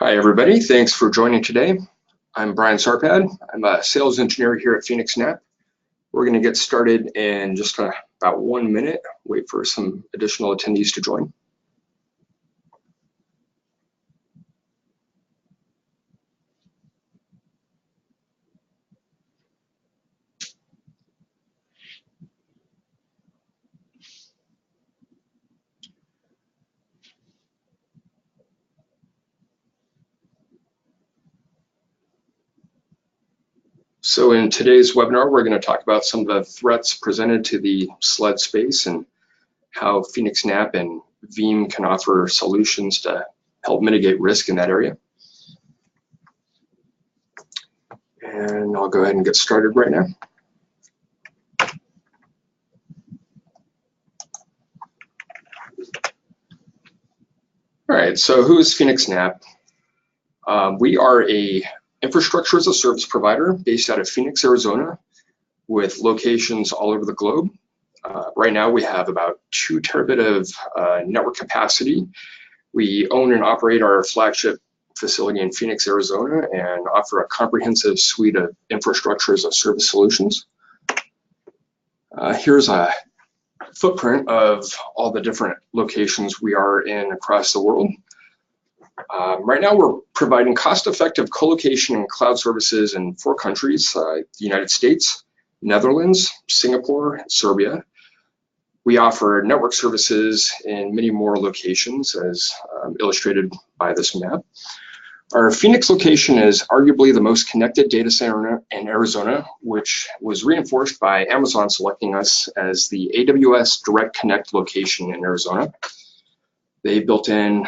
Hi, everybody. Thanks for joining today. I'm Bryan Sarpad. I'm a sales engineer here at phoenixNAP. We're going to get started in just about 1 minute. Wait for some additional attendees to join. So in today's webinar, we're going to talk about some of the threats presented to the SLED space and how phoenixNAP and Veeam can offer solutions to help mitigate risk in that area. And I'll go ahead and get started right now. All right, so who is phoenixNAP? We are a infrastructure as a service provider based out of Phoenix, Arizona, with locations all over the globe. Right now, we have about 2 terabit of network capacity. We own and operate our flagship facility in Phoenix, Arizona, and offer a comprehensive suite of infrastructure as a service solutions. Here's a footprint of all the different locations we are in across the world. Right now, we're providing cost-effective co-location and cloud services in 4 countries, the United States, Netherlands, Singapore, and Serbia. We offer network services in many more locations, as illustrated by this map. Our Phoenix location is arguably the most connected data center in Arizona, which was reinforced by Amazon selecting us as the AWS Direct Connect location in Arizona. They built in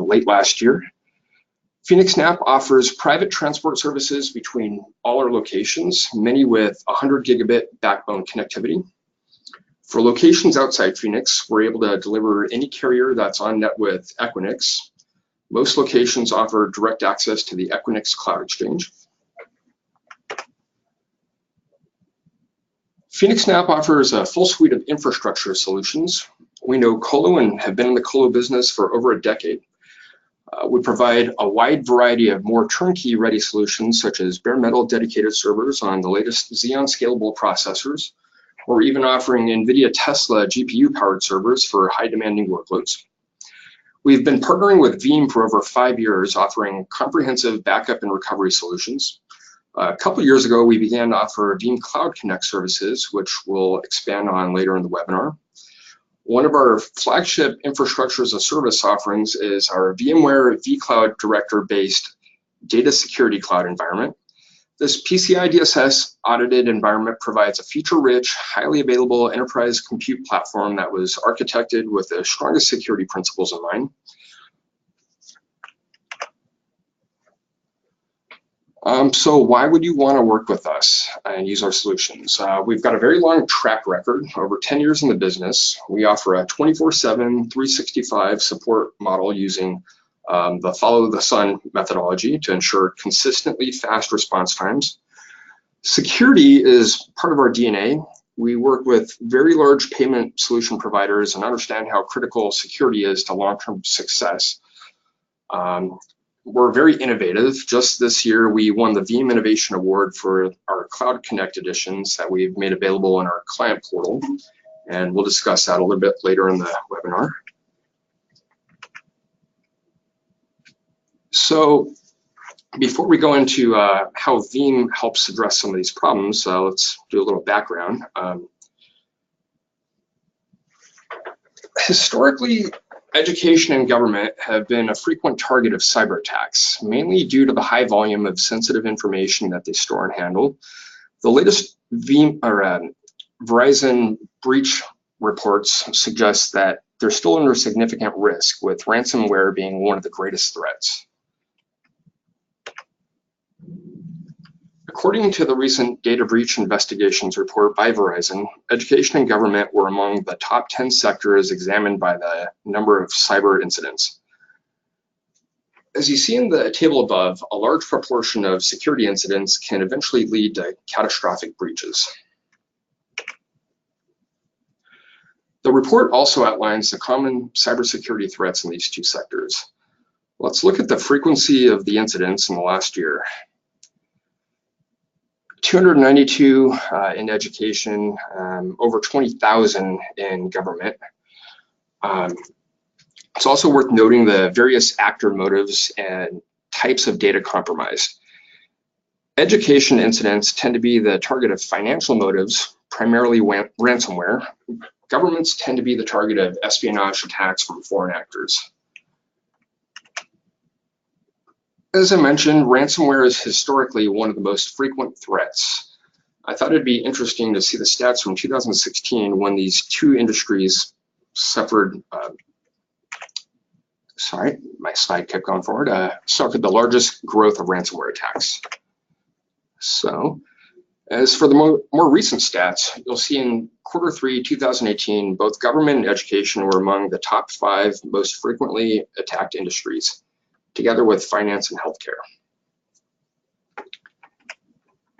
late last year. phoenixNAP offers private transport services between all our locations, many with 100 gigabit backbone connectivity. For locations outside Phoenix, we're able to deliver any carrier that's on net with Equinix. Most locations offer direct access to the Equinix Cloud Exchange. phoenixNAP offers a full suite of infrastructure solutions. We know colo and have been in the colo business for over a decade. We provide a wide variety of more turnkey ready solutions, such as bare metal dedicated servers on the latest Xeon scalable processors, or even offering NVIDIA Tesla GPU powered servers for high demanding workloads. We've been partnering with Veeam for over 5 years, offering comprehensive backup and recovery solutions. A couple years ago, we began to offer Veeam Cloud Connect services, which we'll expand on later in the webinar. One of our flagship infrastructure as a service offerings is our VMware vCloud Director-based data security cloud environment. This PCI DSS audited environment provides a feature-rich, highly available enterprise compute platform that was architected with the strongest security principles in mind. So why would you want to work with us and use our solutions? We've got a very long track record, over 10 years in the business. We offer a 24/7, 365 support model using the follow the sun methodology to ensure consistently fast response times. Security is part of our DNA. We work with very large payment solution providers and understand how critical security is to long-term success. We're very innovative. Just this year, we won the Veeam Innovation Award for our Cloud Connect editions that we've made available in our client portal. And we'll discuss that a little bit later in the webinar. So before we go into how Veeam helps address some of these problems, let's do a little background. Historically, education and government have been a frequent target of cyber attacks, mainly due to the high volume of sensitive information that they store and handle. The latest Verizon breach reports suggest that they're still under significant risk, with ransomware being one of the greatest threats. According to the recent data breach investigations report by Verizon, education and government were among the top 10 sectors examined by the number of cyber incidents. As you see in the table above, a large proportion of security incidents can eventually lead to catastrophic breaches. The report also outlines the common cybersecurity threats in these 2 sectors. Let's look at the frequency of the incidents in the last year. 292 in education, over 20,000 in government. It's also worth noting the various actor motives and types of data compromise. Education incidents tend to be the target of financial motives, primarily ransomware. Governments tend to be the target of espionage attacks from foreign actors. As I mentioned, ransomware is historically one of the most frequent threats. I thought it'd be interesting to see the stats from 2016 when these two industries suffered, sorry, my slide kept going forward, suffered the largest growth of ransomware attacks. So, as for the more recent stats, you'll see in Q3 2018, both government and education were among the top 5 most frequently attacked industries, together with finance and healthcare.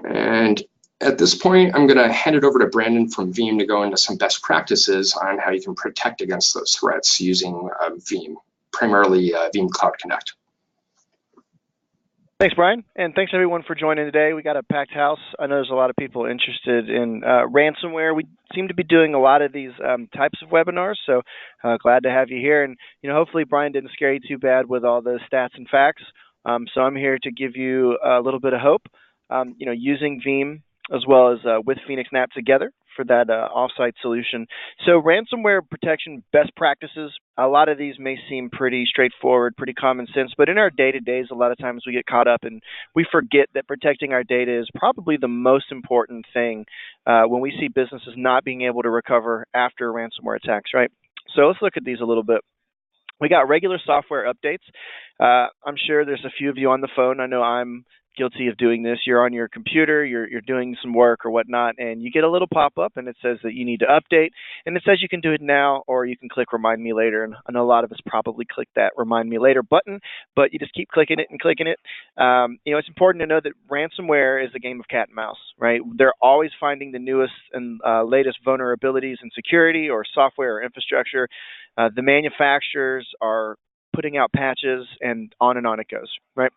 And at this point, I'm going to hand it over to Brandon from Veeam to go into some best practices on how you can protect against those threats using Veeam, primarily Veeam Cloud Connect. Thanks, Brian, and thanks everyone for joining today. We got a packed house. I know there's a lot of people interested in ransomware. We seem to be doing a lot of these types of webinars, so glad to have you here. And hopefully Brian didn't scare you too bad with all the stats and facts. So I'm here to give you a little bit of hope. Using Veeam as well as with phoenixNAP together for that offsite solution. So ransomware protection best practices, a lot of these may seem pretty straightforward, pretty common sense, but in our day-to-days, a lot of times we get caught up and we forget that protecting our data is probably the most important thing when we see businesses not being able to recover after ransomware attacks, right? So let's look at these a little bit. We got regular software updates. I'm sure there's a few of you on the phone. I know I'm guilty of doing this. You're on your computer, you're doing some work or whatnot, and you get a little pop-up and it says that you need to update, and it says you can do it now or you can click remind me later. And I know a lot of us probably click that remind me later button, but you just keep clicking it and clicking it. It's important to know that ransomware is a game of cat and mouse, right? They're always finding the newest and latest vulnerabilities in security or software or infrastructure. The manufacturers are putting out patches and on it goes, right?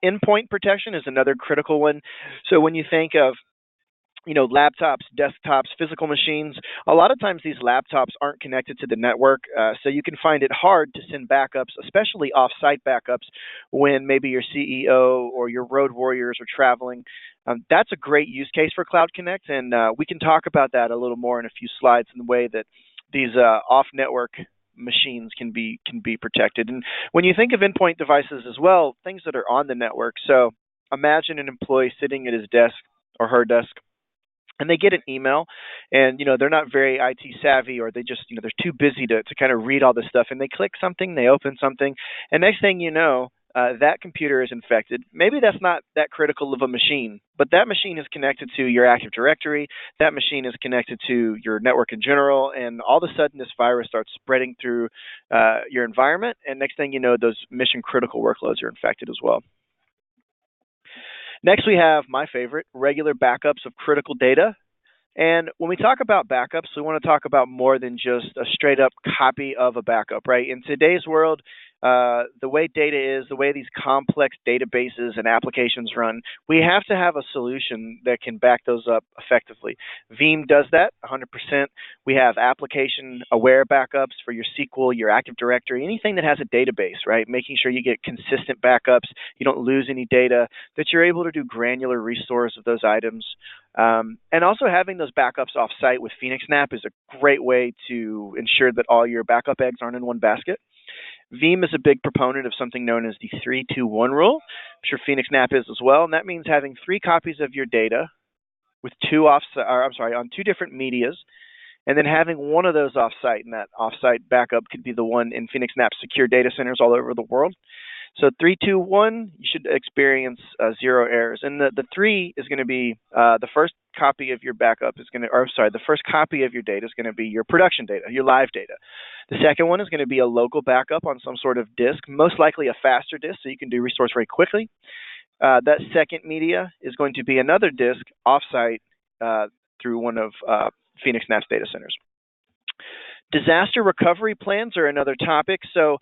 Endpoint protection is another critical one. So when you think of laptops, desktops, physical machines, a lot of times these laptops aren't connected to the network, so you can find it hard to send backups, especially off-site backups, when maybe your CEO or your road warriors are traveling. That's a great use case for Cloud Connect, and we can talk about that a little more in a few slides in the way that these off-network machines can be protected. And when you think of endpoint devices as well, things that are on the network. So imagine an employee sitting at his desk or her desk, and they get an email, and they're not very IT savvy, or they just they're too busy to kind of read all this stuff, and they click something, they open something, and next thing you know, that computer is infected. Maybe that's not that critical of a machine, but that machine is connected to your Active Directory. That machine is connected to your network in general, and all of a sudden this virus starts spreading through your environment, and next thing you know, those mission-critical workloads are infected as well. Next, we have my favorite, regular backups of critical data. And when we talk about backups, we want to talk about more than just a straight-up copy of a backup, right? In today's world, the way data is, the way these complex databases and applications run, we have to have a solution that can back those up effectively. Veeam does that 100%. We have application-aware backups for your SQL, your Active Directory, anything that has a database, right? Making sure you get consistent backups, you don't lose any data, that you're able to do granular restores of those items. And also having those backups off-site with phoenixNAP is a great way to ensure that all your backup eggs aren't in one basket. Veeam is a big proponent of something known as the 3-2-1 rule. I'm sure phoenixNAP is as well, and that means having 3 copies of your data with on 2 different medias, and then having one of those off-site, and that off-site backup could be the one in phoenixNAP's secure data centers all over the world. So 3-2-1, you should experience 0 errors. And the 3 is going to be the first copy of your backup is going to, the first copy of your data is going to be your production data, your live data. The second one is going to be a local backup on some sort of disk, most likely a faster disk, so you can do restores very quickly. That second media is going to be another disk offsite through one of phoenixNAP's data centers. Disaster recovery plans are another topic. So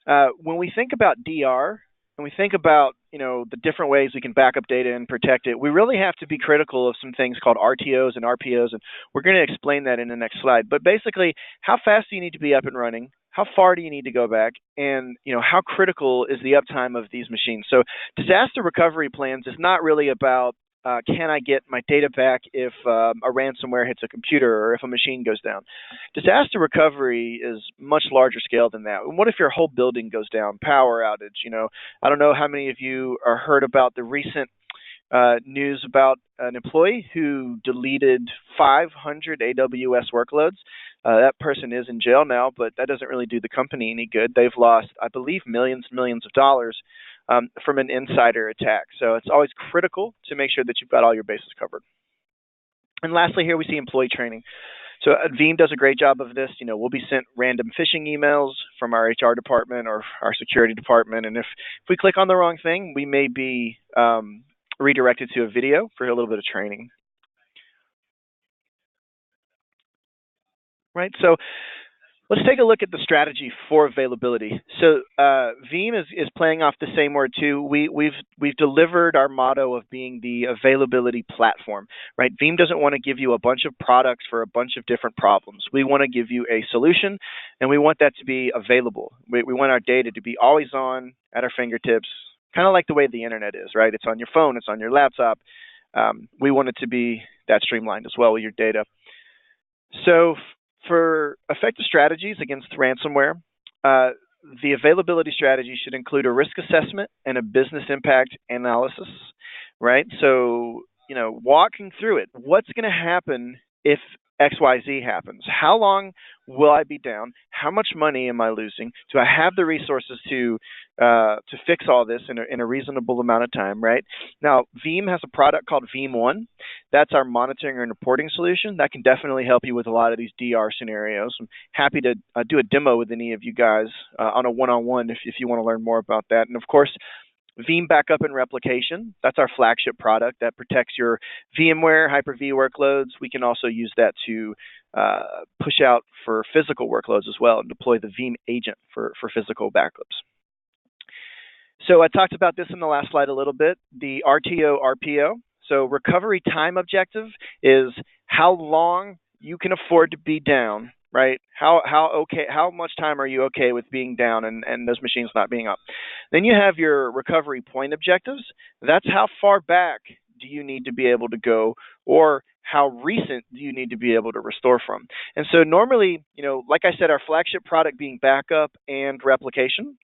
When we think about DR and we think about the different ways we can back up data and protect it, we really have to be critical of some things called RTOs and RPOs, and we're going to explain that in the next slide. But basically, how fast do you need to be up and running? How far do you need to go back? And how critical is the uptime of these machines? So disaster recovery plans is not really about can I get my data back if a ransomware hits a computer or if a machine goes down? Disaster recovery is much larger scale than that. And what if your whole building goes down, power outage? I don't know how many of you are heard about the recent news about an employee who deleted 500 AWS workloads. That person is in jail now, but that doesn't really do the company any good. They've lost, I believe, millions and millions of dollars from an insider attack. So it's always critical to make sure that you've got all your bases covered. And lastly, here we see employee training. So Veeam does a great job of this. We'll be sent random phishing emails from our HR department or our security department. And if we click on the wrong thing, we may be redirected to a video for a little bit of training. Right, so let's take a look at the strategy for availability. So Veeam is playing off the same word too. We've delivered our motto of being the availability platform, right? Veeam doesn't want to give you a bunch of products for a bunch of different problems. We want to give you a solution, and we want that to be available. We want our data to be always on at our fingertips, kind of like the way the internet is, right? It's on your phone, it's on your laptop. We want it to be that streamlined as well with your data. So for effective strategies against ransomware, the availability strategy should include a risk assessment and a business impact analysis, right? So, walking through it, what's going to happen if XYZ happens? How long will I be down? How much money am I losing? Do I have the resources to fix all this in a reasonable amount of time, right? Now, Veeam has a product called Veeam 1. That's our monitoring and reporting solution. That can definitely help you with a lot of these DR scenarios. I'm happy to do a demo with any of you guys on a one-on-one if you want to learn more about that. And of course, Veeam Backup and Replication, that's our flagship product that protects your VMware, Hyper-V workloads. We can also use that to push out for physical workloads as well and deploy the Veeam agent for physical backups. So I talked about this in the last slide a little bit, the RTO, RPO. So recovery time objective is how long you can afford to be down, right? How much time are you okay with being down and those machines not being up? Then you have your recovery point objectives. That's how far back do you need to be able to go, or how recent do you need to be able to restore from? And so normally, like I said, our flagship product being backup and replication,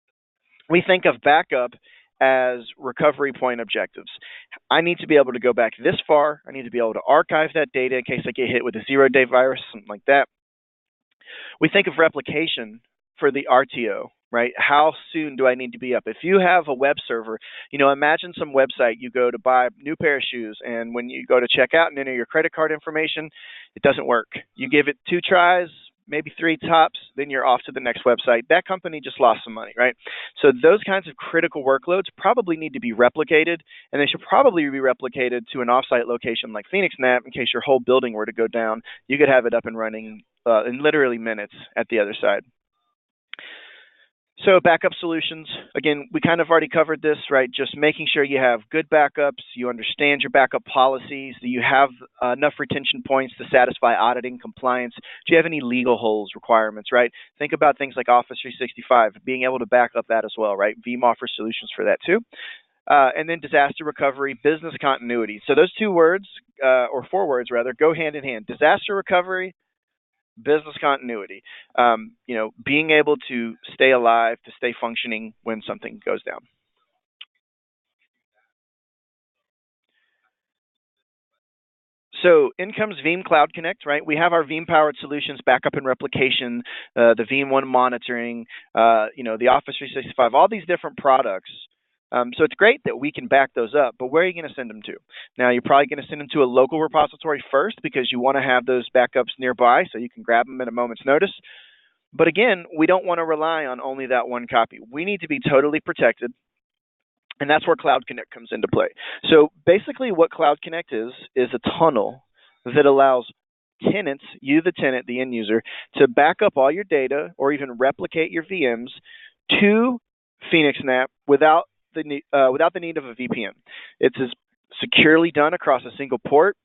we think of backup as recovery point objectives. I need to be able to go back this far. I need to be able to archive that data in case I get hit with a zero-day virus, something like that. We think of replication for the RTO, right? How soon do I need to be up? If you have a web server, imagine some website, you go to buy a new pair of shoes, and when you go to check out and enter your credit card information, it doesn't work. You give it 2 tries, maybe 3 tops, then you're off to the next website. That company just lost some money, right? So those kinds of critical workloads probably need to be replicated, and they should probably be replicated to an offsite location like phoenixNAP in case your whole building were to go down. You could have it up and running in literally minutes at the other side. So backup solutions, again, we kind of already covered this, right? Just making sure you have good backups, you understand your backup policies, that you have enough retention points to satisfy auditing compliance. Do you have any legal holes requirements, right? Think about things like Office 365, being able to back up that as well, right? Veeam offers solutions for that too. And then disaster recovery, business continuity. So those 2 words, or 4 words rather, go hand in hand. Disaster recovery, business continuity, being able to stay alive, to stay functioning when something goes down. So in comes Veeam Cloud Connect, right? We have our Veeam-powered solutions, backup and replication, the Veeam 1 monitoring, the Office 365, all these different products. So it's great that we can back those up, but where are you going to send them to? Now, you're probably going to send them to a local repository first because you want to have those backups nearby so you can grab them at a moment's notice. But again, we don't want to rely on only that one copy. We need to be totally protected, and that's where Cloud Connect comes into play. So basically what Cloud Connect is a tunnel that allows tenants, you the tenant, the end user, to back up all your data or even replicate your VMs to phoenixNAP without the need of a VPN. It's securely done across a single port.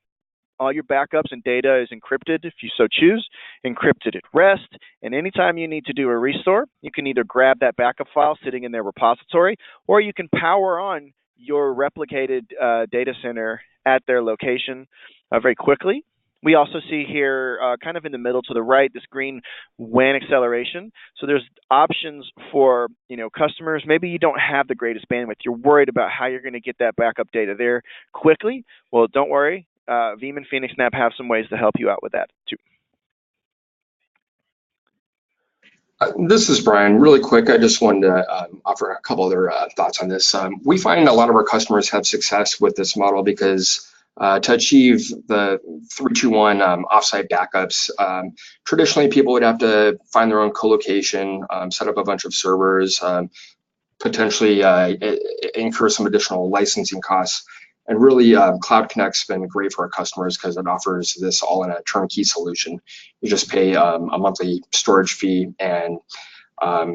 All your backups and data is encrypted if you so choose, encrypted at rest, and anytime you need to do a restore, you can either grab that backup file sitting in their repository, or you can power on your replicated data center at their location very quickly. We also see here, kind of in the middle to the right, this green WAN acceleration. So there's options for customers. Maybe you don't have the greatest bandwidth. You're worried about how you're going to get that backup data there quickly. Well, don't worry. Veeam and phoenixNAP have some ways to help you out with that too. This is Brian. Really quick, I just wanted to offer a couple other thoughts on this. We find a lot of our customers have success with this model because to achieve the 3-2-1 offsite backups, traditionally people would have to find their own co-location, set up a bunch of servers, potentially incur some additional licensing costs. And really, Cloud Connect's been great for our customers because it offers this all in a turnkey solution. You just pay a monthly storage fee and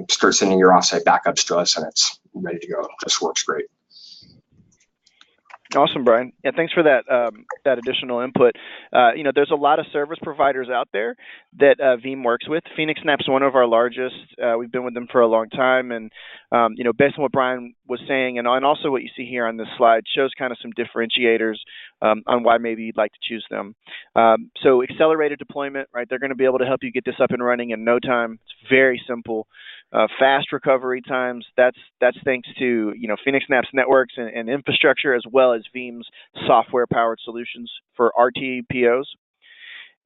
start sending your offsite backups to us, and it's ready to go. It just works great. Awesome, Brian. Yeah, thanks for that that additional input. There's a lot of service providers out there that Veeam works with. phoenixNAP's one of our largest. We've been with them for a long time, and based on what Brian was saying, and also what you see here on this slide, shows kind of some differentiators on why maybe you'd like to choose them. So accelerated deployment, right? They're going to be able to help you get this up and running in no time. It's very simple. Fast recovery times. That's thanks to phoenixNAP's networks and infrastructure, as well as Veeam's software-powered solutions for RTPOs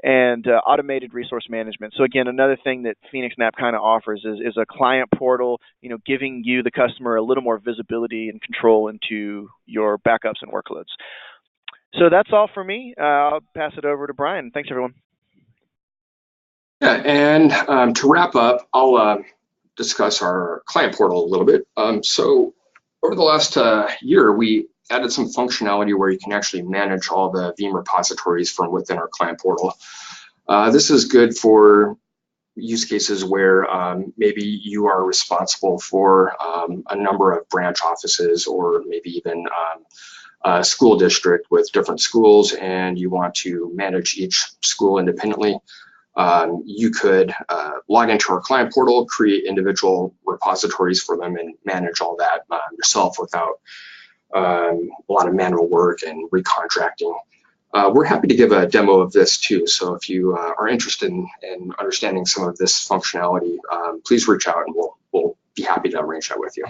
and automated resource management. So again, another thing that phoenixNAP kind of offers is a client portal, giving you, the customer, a little more visibility and control into your backups and workloads. So that's all for me. I'll pass it over to Brian. Thanks, everyone. Yeah, and to wrap up, I'll discuss our client portal a little bit. So over the last year, we added some functionality where you can actually manage all the Veeam repositories from within our client portal. This is good for use cases where maybe you are responsible for a number of branch offices, or maybe even a school district with different schools, and you want to manage each school independently. You could log into our client portal, create individual repositories for them, and manage all that yourself without a lot of manual work and recontracting. We're happy to give a demo of this too, so if you are interested in understanding some of this functionality, please reach out and we'll be happy to arrange that with you.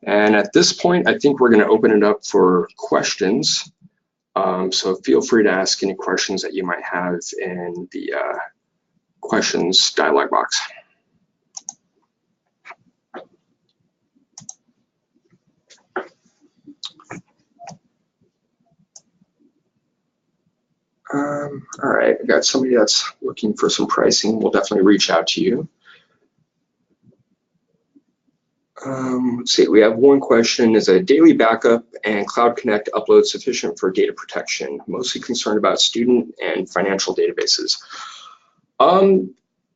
And at this point, I think we're going to open it up for questions. So feel free to ask any questions that you might have in the questions dialog box. All right, I got somebody that's looking for some pricing. We'll definitely reach out to you. Let's see, we have one question. Is a daily backup and Cloud Connect upload sufficient for data protection? Mostly concerned about student and financial databases.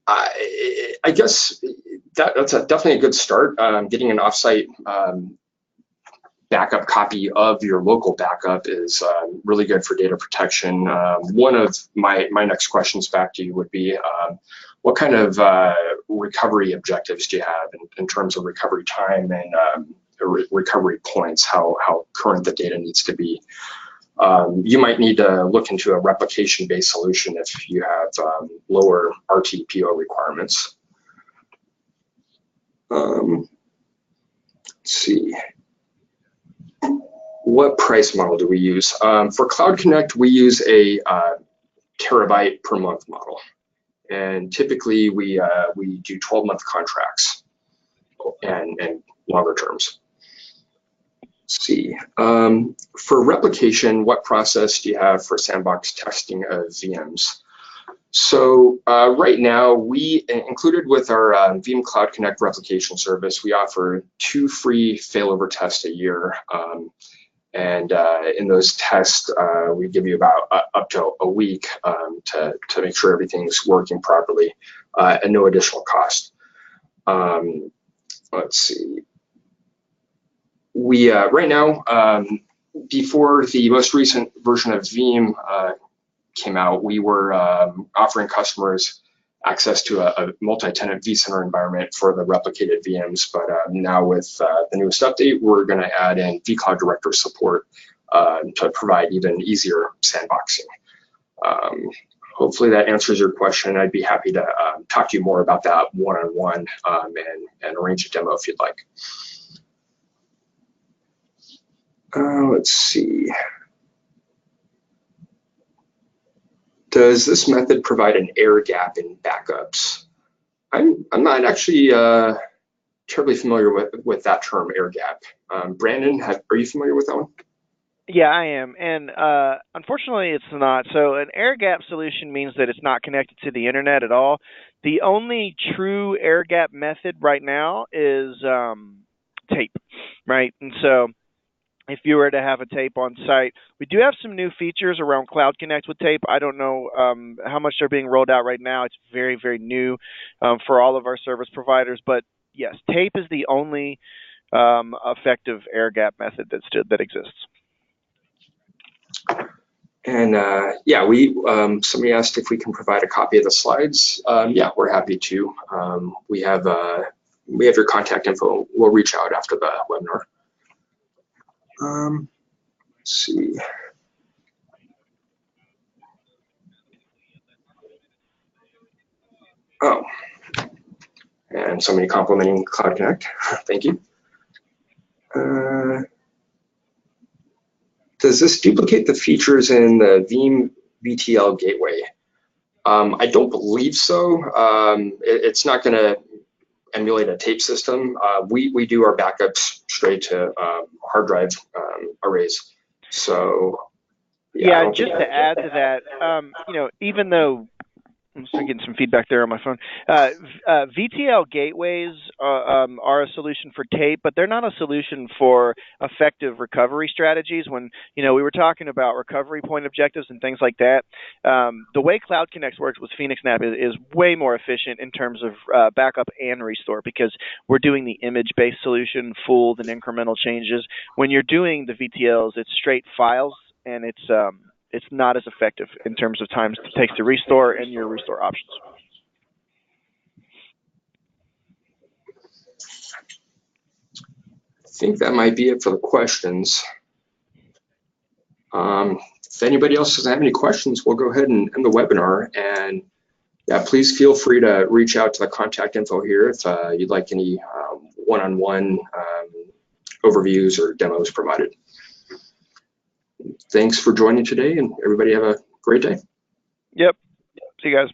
I guess that's definitely a good start. Getting an offsite backup copy of your local backup is really good for data protection. One of my next questions back to you would be, what kind of recovery objectives do you have in terms of recovery time and recovery points, how current the data needs to be? You might need to look into a replication-based solution if you have lower RTPO requirements. Let's see. What price model do we use? For Cloud Connect, we use a terabyte per month model. And typically we do 12-month contracts and longer terms. Let's see. For replication, what process do you have for sandbox testing of VMs? So right now, we included with our Veeam Cloud Connect replication service, we offer 2 free failover tests a year. And in those tests, we give you about up to a week to make sure everything's working properly and no additional cost. let's see. We right now, before the most recent version of Veeam came out, we were offering customers access to a multi-tenant vCenter environment for the replicated VMs. But now with the newest update, we're going to add in vCloud Director support to provide even easier sandboxing. Hopefully that answers your question. I'd be happy to talk to you more about that one-on-one and arrange a demo if you'd like. Let's see. Does this method provide an air gap in backups? I'm not actually terribly familiar with that term, air gap. Brandon, are you familiar with that one? Yeah, I am, and unfortunately it's not. So an air gap solution means that it's not connected to the internet at all. The only true air gap method right now is tape, right? And so if you were to have a tape on site, we do have some new features around Cloud Connect with tape. I don't know how much they're being rolled out right now. It's very, very new for all of our service providers. But yes, tape is the only effective air gap method that exists. And yeah, somebody asked if we can provide a copy of the slides. Yeah, we're happy to. We have your contact info. We'll reach out after the webinar. Let's see. Oh, and somebody complimenting Cloud Connect. Thank you. Does this duplicate the features in the Veeam VTL gateway? I don't believe so. It's not going to emulate a tape system. We do our backups straight to hard drive arrays. So yeah, just to add to that, you know, even though I'm still getting some feedback there on my phone. VTL gateways are a solution for tape, but they're not a solution for effective recovery strategies. When we were talking about recovery point objectives and things like that, the way Cloud Connect works with phoenixNAP is way more efficient in terms of backup and restore, because we're doing the image-based solution, full and incremental changes. When you're doing the VTLs, it's straight files, and it's not as effective in terms of times it takes to restore and your restore options. I think that might be it for the questions. If anybody else doesn't have any questions, we'll go ahead and end the webinar. And yeah, please feel free to reach out to the contact info here if you'd like any one-on-one overviews or demos provided. Thanks for joining today, and everybody have a great day. Yep. See you guys.